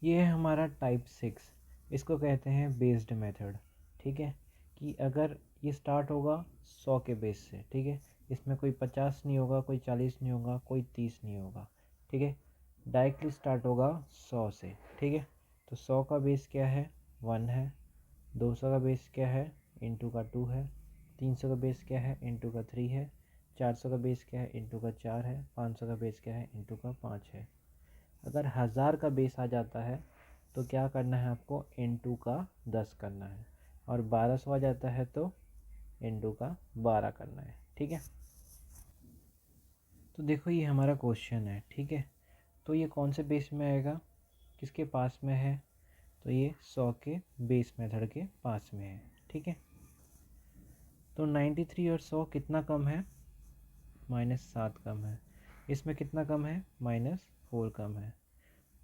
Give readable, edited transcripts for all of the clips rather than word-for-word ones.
ये है हमारा टाइप 6, इसको कहते हैं बेस्ड मेथड। ठीक है, कि अगर ये स्टार्ट होगा 100 के बेस से, ठीक है, इसमें कोई 50 नहीं होगा, कोई 40 नहीं होगा, कोई 30 नहीं होगा, ठीक है, डायरेक्टली स्टार्ट होगा 100 से। ठीक है, तो 100 का बेस क्या है, 1 है। 200 का बेस क्या है, इंटू का 2 है। 300 का बेस क्या है, इंटू का 3 है। 400 का बेस क्या है, इंटू का 4 है। 500 का बेस क्या है, इंटू का 5 है। अगर 1000 का बेस आ जाता है तो क्या करना है आपको, इंटू का 10 करना है। और 1200 आ जाता है तो इंटू का 12 करना है। ठीक है, तो देखो ये हमारा क्वेश्चन है। ठीक है, तो ये कौन से बेस में आएगा, किसके पास में है, तो ये 100 के बेस मेथड के पास में है। ठीक है, तो 93 और 100 कितना कम है, -7 कम है। इसमें कितना कम है, -4 कम है।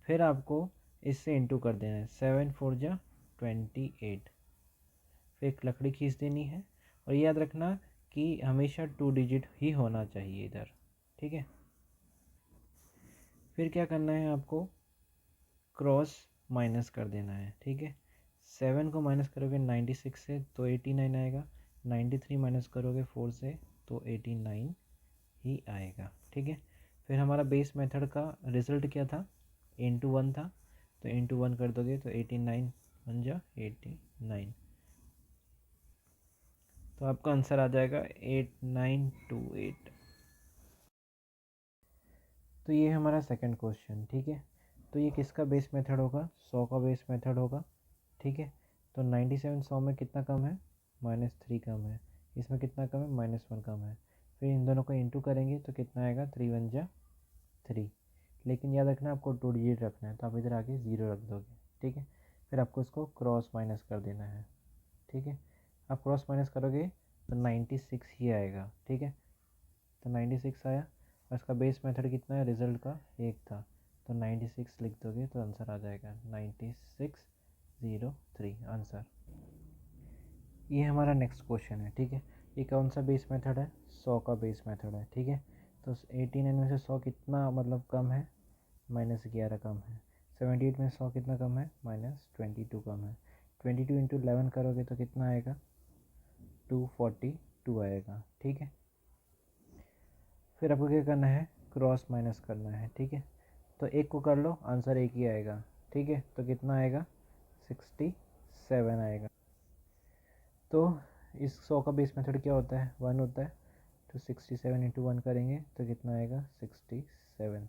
फिर आपको इससे इंटू कर देना है, 7 4 जा 28। फिर एक लकड़ी खींच देनी है, और याद रखना कि हमेशा 2 डिजिट ही होना चाहिए इधर। ठीक है, फिर क्या करना है आपको, क्रॉस माइनस कर देना है। ठीक है, 7 को माइनस करोगे 96 से तो 89 आएगा। 93 माइनस करोगे 4 से तो 89 ही आएगा। ठीक है, फिर हमारा बेस मेथड का रिजल्ट क्या था, इंटू 1 था, तो इंटू 1 कर दोगे तो 89 बन जा 89। तो आपका आंसर आ जाएगा 8928। तो ये हमारा सेकंड क्वेश्चन। ठीक है, तो ये किसका बेस मेथड होगा, 100 का बेस मेथड होगा। ठीक है, तो 97 100 में कितना कम है, -3 कम है। इसमें कितना कम है, -1 कम है। फिर इन दोनों को इंटू करेंगे तो कितना आएगा, 3 1 जा 3। लेकिन याद रखना आपको 2 डिजिट रखना है, तो आप इधर आके 0 रख दोगे। ठीक है, फिर आपको इसको क्रॉस माइनस कर देना है। ठीक है, आप क्रॉस माइनस करोगे तो 96 ही आएगा। ठीक है, तो 96 आया, और इसका बेस मेथड कितना है, रिजल्ट का 1 था, तो 96 लिख दोगे तो आंसर आ जाएगा 9603 आंसर। ये हमारा नेक्स्ट क्वेश्चन है। ठीक है, ये कौन सा बेस मेथड है, 100 का बेस मेथड है। ठीक है, तो 89 में से 100 कितना मतलब कम है, -11 कम है। 78 में 100 कितना कम है, -22 कम है। 22 इंटू 11 करोगे तो कितना आएगा, 242 आएगा। ठीक है, फिर आपको क्या करना है, क्रॉस माइनस करना है। ठीक है, तो एक को कर लो, आंसर एक ही आएगा। ठीक है, तो कितना आएगा, 67 आएगा। तो इस 100 का बेस मेथड क्या होता है, 1 होता है, तो 67 इंटू 1 करेंगे तो कितना आएगा, 67।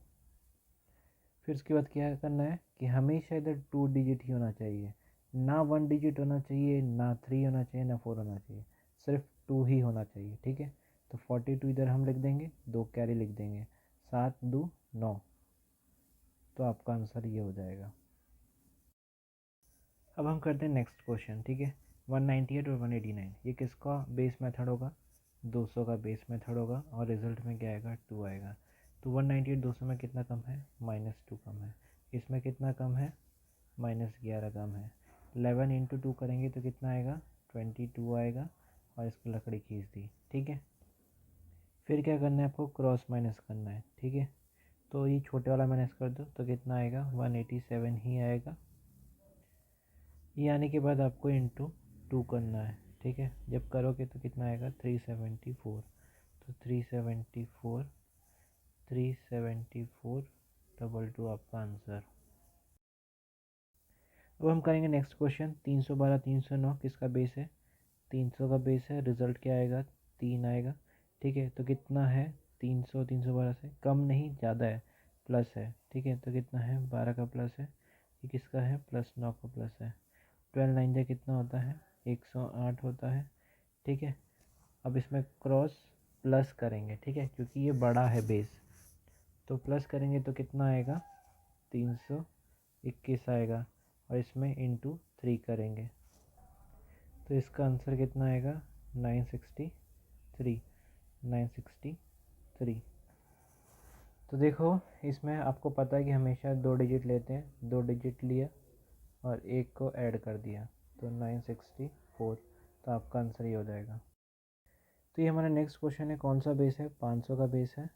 फिर उसके बाद क्या करना है कि हमेशा इधर 2 डिजिट ही होना चाहिए, ना 1 डिजिट होना चाहिए, ना 3 होना चाहिए, ना 4 होना चाहिए, सिर्फ 2 ही होना चाहिए। ठीक है, तो 42 इधर हम लिख देंगे, 2 कैरी लिख देंगे, 7 2 9, तो आपका आंसर ये हो जाएगा। अब हम करते हैं नेक्स्ट क्वेश्चन। ठीक है, 198 और 189 ये किसका बेस मेथड होगा, 200 का बेस मेथड होगा, और रिजल्ट में क्या आएगा, 2 आएगा। तो 198 200 में कितना कम है, -2 कम है। इसमें कितना कम है, -11 कम है। 11 इंटू 2 करेंगे तो कितना आएगा, 22 आएगा, और इसको लकड़ी खींच दी। ठीक है, फिर क्या करना है आपको, क्रॉस माइनस करना है। ठीक है, तो ये छोटे वाला माइनस कर दो तो कितना आएगा, 187 ही आएगा। ये आने के बाद आपको इंटू 2 करना है। ठीक है, जब करोगे तो कितना आएगा, 374। तो 374 374 22 आपका आंसर। अब हम करेंगे नेक्स्ट क्वेश्चन, 312 309 किसका बेस है, 300 का बेस है, रिजल्ट क्या आएगा, 3 आएगा। ठीक है, तो कितना है, 300 312 से कम नहीं, ज़्यादा है, प्लस है। ठीक है, तो कितना है, 12 का प्लस है। ये किसका है, +9 का प्लस है। 12 9 जा कितना होता है, 108 होता है। ठीक है, अब इसमें क्रॉस प्लस करेंगे। ठीक है, क्योंकि ये बड़ा है बेस, तो प्लस करेंगे तो कितना आएगा, 321 आएगा, और इसमें इंटू 3 करेंगे तो इसका आंसर कितना आएगा, 963 963। तो देखो इसमें आपको पता है कि हमेशा 2 डिजिट लेते हैं, 2 डिजिट लिया और एक को ऐड कर दिया, तो 964, तो आपका आंसर ये हो जाएगा। तो ये हमारा नेक्स्ट क्वेश्चन है, कौन सा बेस है, 500 का बेस है,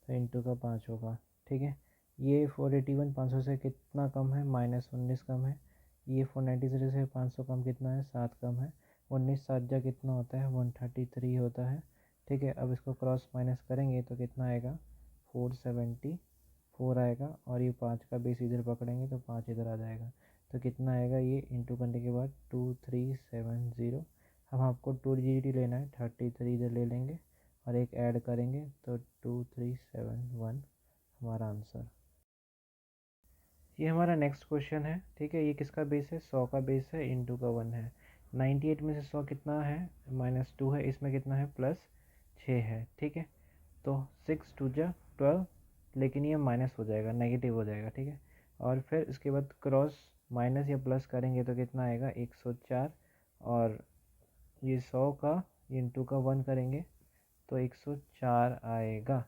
तो इंटू का 5 होगा। ठीक है, ये 481 500 से कितना कम है, -19 कम है। ये 493 से 500 कम कितना है, 7 कम है। 19 7 जा कितना होता है, 133 होता है। ठीक है, अब इसको क्रॉस माइनस करेंगे तो कितना आएगा, 474 आएगा। और ये 5 का बेस इधर पकड़ेंगे तो 5 इधर आ जाएगा। तो कितना आएगा, ये इंटू करने के बाद 2370। हम आपको 2 डिजिट लेना है, 33 इधर ले लेंगे और एक ऐड करेंगे तो 2371 हमारा आंसर। ये हमारा नेक्स्ट क्वेश्चन है। ठीक है, ये किसका बेस है, 100 का बेस है, इंटू का 1 है। 98 में से 100 कितना है, -2 है। इसमें कितना है, +6 है। ठीक है, तो 6 2 जा 12, लेकिन ये माइनस हो जाएगा, नेगेटिव हो जाएगा। ठीक है, और फिर इसके बाद क्रॉस माइनस या प्लस करेंगे तो कितना आएगा, 104। और ये 100 का इंटू का 1 करेंगे तो 104 आएगा।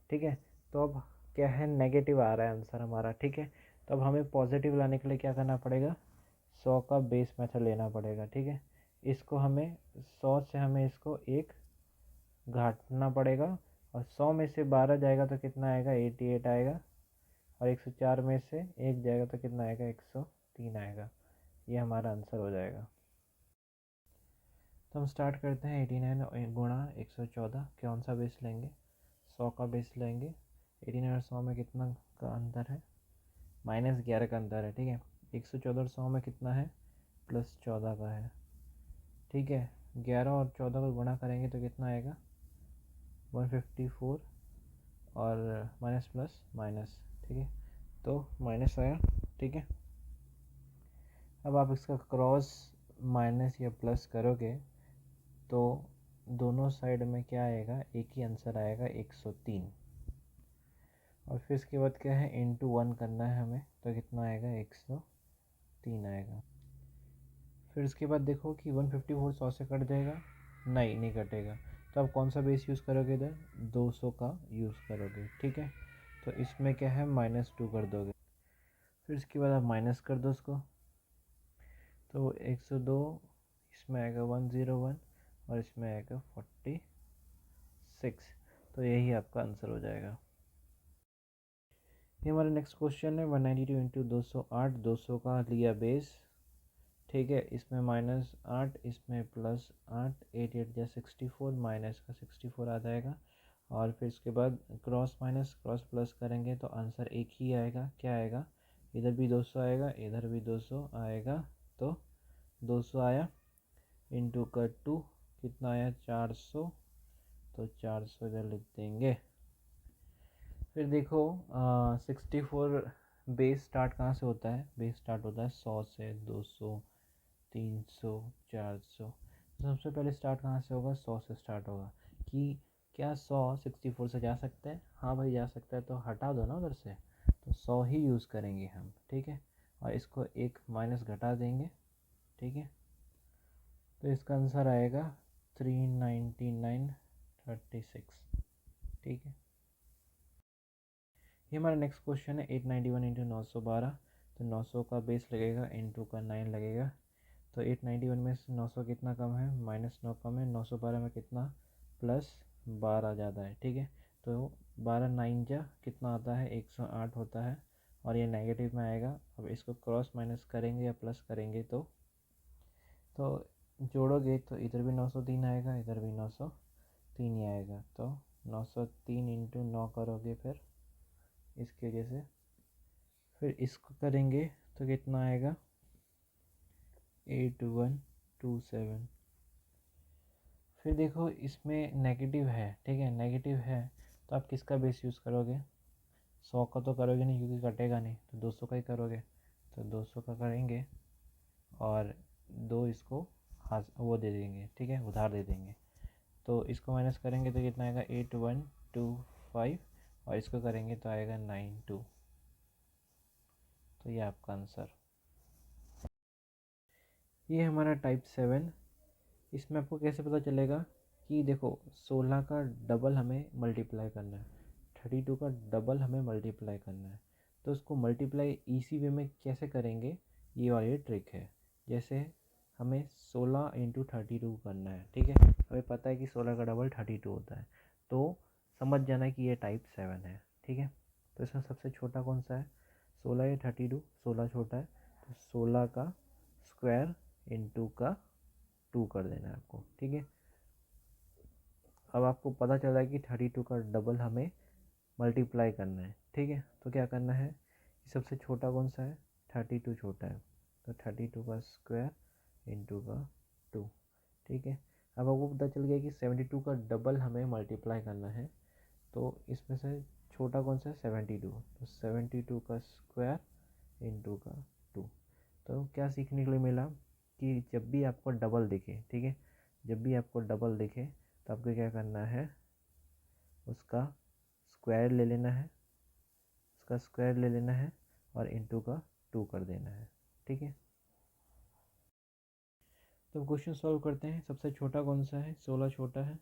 ठीक है, तो अब क्या है, नेगेटिव आ रहा है आंसर हमारा। ठीक है, तो अब हमें पॉजिटिव लाने के लिए क्या करना पड़ेगा, 100 का बेस मेथड लेना पड़ेगा। ठीक है, इसको हमें 100 से हमें इसको एक घटाना पड़ेगा, और 100 में से 12 जाएगा तो कितना आएगा, 88 आएगा। और 104 में से एक जाएगा तो कितना आएगा, 103 आएगा। ये हमारा आंसर हो जाएगा। तो हम स्टार्ट करते हैं। 89 गुणा 114, कौन सा बेस लेंगे, 100 का बेस लेंगे। 89 और 100 में कितना का अंतर है, -11 का अंतर है। ठीक है, 114 और 100 में कितना है, +14 का है। ठीक है, 11 और 14 को गुणा करेंगे तो कितना आएगा, 154, और माइनस प्लस माइनस। ठीक है, तो माइनस आया। ठीक है, अब आप इसका क्रॉस माइनस या प्लस करोगे तो दोनों साइड में क्या आएगा, एक ही आंसर आएगा, 103। और फिर इसके बाद क्या है, इंटू 1 करना है हमें, तो कितना आएगा, 103 आएगा। फिर इसके बाद देखो कि 154 100 से कट जाएगा, नहीं कटेगा। तो आप कौन सा बेस यूज़ करोगे, इधर 200 का यूज़ करोगे। ठीक है, तो इसमें क्या है, -2 कर दोगे। फिर इसके बाद आप माइनस कर दो उसको, तो 102, इसमें आएगा 101, और इसमें आएगा 46। तो यही आपका आंसर हो जाएगा। ये हमारा नेक्स्ट क्वेश्चन है। 192 इंटू 208, 200 का लिया बेस। ठीक है, इसमें -8, इसमें +8, 8 8 जा 64, माइनस का 64 आ जाएगा। और फिर इसके बाद क्रॉस माइनस क्रॉस प्लस करेंगे तो आंसर एक ही आएगा। क्या आएगा, इधर भी 200 आएगा, इधर भी 200 आएगा। तो 200 आया, इंटू का 2 कितना आया, 400। तो 400 इधर लिख देंगे। फिर देखो 64 बेस स्टार्ट कहाँ से होता है, बेस स्टार्ट होता है 100 से, 200, 300, 400। तो सबसे पहले स्टार्ट कहाँ से होगा, 100 से स्टार्ट होगा। कि क्या 100 64 से जा सकता है, हाँ भाई जा सकता है, तो हटा दो ना उधर से, तो 100 ही यूज़ करेंगे हम। ठीक है, और इसको एक माइनस घटा देंगे। ठीक है, तो इसका आंसर आएगा 399.36। ठीक है, ये हमारा नेक्स्ट क्वेश्चन है। 891 इंटू 912, तो 900 का बेस लगेगा, इंटू का 9 लगेगा। तो 891 में से 900 कितना कम है, -9 कम है। 912 में कितना, +12 ज़्यादा है। ठीक है, तो 12 9 जा कितना आता है, 108 होता है, और ये नेगेटिव में आएगा। अब इसको क्रॉस माइनस करेंगे या प्लस करेंगे तो जोड़ोगे तो इधर भी 903 आएगा, इधर भी 903 ही आएगा। तो 903 इंटू 9 करोगे फिर इसकी वजह से, फिर इसको करेंगे तो कितना आएगा, 8127। फिर देखो इसमें नेगेटिव है। ठीक है, नेगेटिव है तो आप किसका बेस यूज़ करोगे, 100 का तो करोगे नहीं क्योंकि कटेगा नहीं, तो 200 का ही करोगे। तो 200 का करेंगे और 2 इसको हाथ वो दे देंगे। ठीक है, उधार दे देंगे। तो इसको माइनस करेंगे तो कितना आएगा, 8125, और इसको करेंगे तो आएगा 92। तो ये आपका आंसर। ये हमारा टाइप 7। इसमें आपको कैसे पता चलेगा कि देखो 16 का डबल हमें मल्टीप्लाई करना है, 32 का डबल हमें मल्टीप्लाई करना है। तो उसको मल्टीप्लाई इसी वे में कैसे करेंगे, ये वाली ट्रिक है। जैसे हमें 16 इंटू 32 करना है। ठीक है, हमें पता है कि 16 का डबल 32 होता है, तो समझ जाना कि ये टाइप 7 है। ठीक है, तो इसमें सबसे छोटा कौन सा है, 16 या 32, 16 छोटा है, तो 16 का स्क्वायर इंटू का 2 कर देना है आपको, ठीक है। अब आपको पता चला है कि 32 का डबल हमें मल्टीप्लाई करना है, ठीक है। तो क्या करना है, सबसे छोटा कौन सा है, 32 छोटा है, तो 32 का स्क्वायर इंटू का 2, ठीक है। अब आपको पता चल गया कि 72 का डबल हमें मल्टीप्लाई करना है, तो इसमें से छोटा कौन सा है, 72, तो 72 का स्क्वायर इंटू का 2। तो क्या सीखने के लिए मिला कि जब भी आपको डबल दिखे, ठीक है, जब भी आपको डबल दिखे तो आपको क्या करना है, उसका स्क्वायर ले लेना है, उसका स्क्वायर ले लेना है और इंटू का 2 कर देना है, ठीक है। तो क्वेश्चन सॉल्व करते हैं। सबसे छोटा कौन सा है, 16 छोटा है,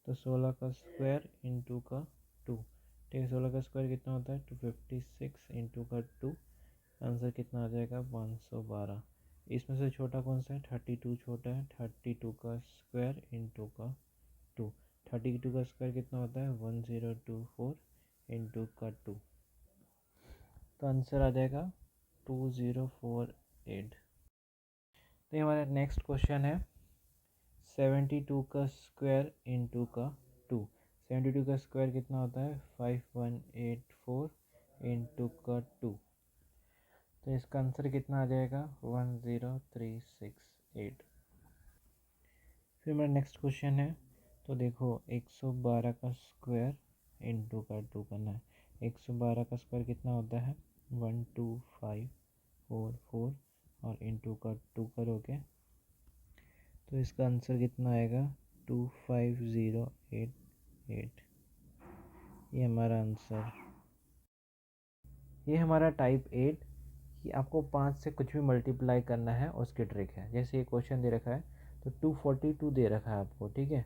तो 16 का स्क्वायर इंटू का 2, ठीक है। 16 का स्क्वायर कितना होता है, 256 इंटू का 2, आंसर कितना आ जाएगा, 512। इसमें से छोटा कौन सा है, 32 छोटा है, 32 का स्क्वायर इंटू का 2, 32 का स्क्वायर कितना होता है, 1024 इंटू का 2, तो आंसर आ जाएगा 2048। तो ये हमारा नेक्स्ट क्वेश्चन है, 72 का स्क्वायर इंटू का 2। 72 का स्क्वायर कितना होता है, 5184 इंटू का 2, तो इसका आंसर कितना आ जाएगा, 10368। फिर मेरा नेक्स्ट क्वेश्चन है, तो देखो 112 का स्क्वायर इंटू का 2 करना है। 112 का स्क्वायर कितना होता है, 12544 और इंटू का 2 करोगे तो इसका आंसर कितना आएगा, 25088। ये हमारा आंसर। ये हमारा टाइप 8 कि आपको 5 से कुछ भी मल्टीप्लाई करना है उसकी ट्रिक है। जैसे ये क्वेश्चन दे रखा है तो 242 दे रखा है आपको, ठीक है।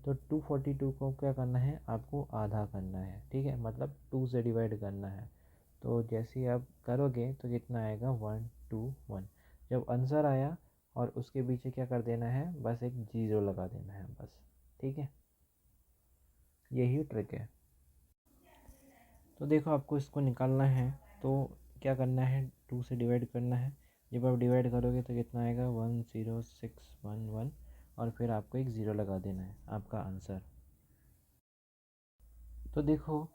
तो 242 को क्या करना है, आपको आधा करना है, ठीक है, मतलब 2 से डिवाइड करना है। तो जैसे ही आप करोगे तो कितना आएगा, 121। जब आंसर आया और उसके पीछे क्या कर देना है, बस एक 0 लगा देना है बस, ठीक है। यही ट्रिक है। तो देखो आपको इसको निकालना है तो क्या करना है, 2 से डिवाइड करना है। जब आप डिवाइड करोगे तो कितना आएगा, 10611 और फिर आपको एक 0 लगा देना है, आपका आंसर। तो देखो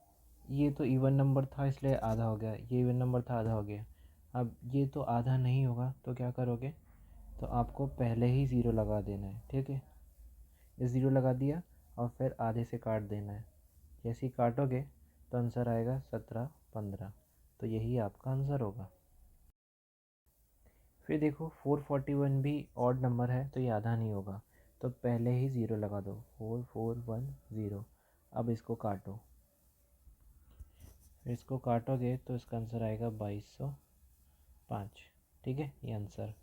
ये तो इवन नंबर था इसलिए आधा हो गया, ये इवन नंबर था आधा हो गया। अब ये तो आधा नहीं होगा तो क्या करोगे, तो आपको पहले ही 0 लगा देना है, ठीक है। ये 0 लगा दिया और फिर आधे से काट देना है। जैसे ही काटोगे तो आंसर आएगा 1715, तो यही आपका आंसर होगा। फिर देखो 441 भी ऑड नंबर है तो ये आधा नहीं होगा, तो पहले ही 0 लगा दो, 4410। अब इसको काटो, फिर इसको काटोगे तो इसका आंसर आएगा 2205, ठीक है, ये आंसर।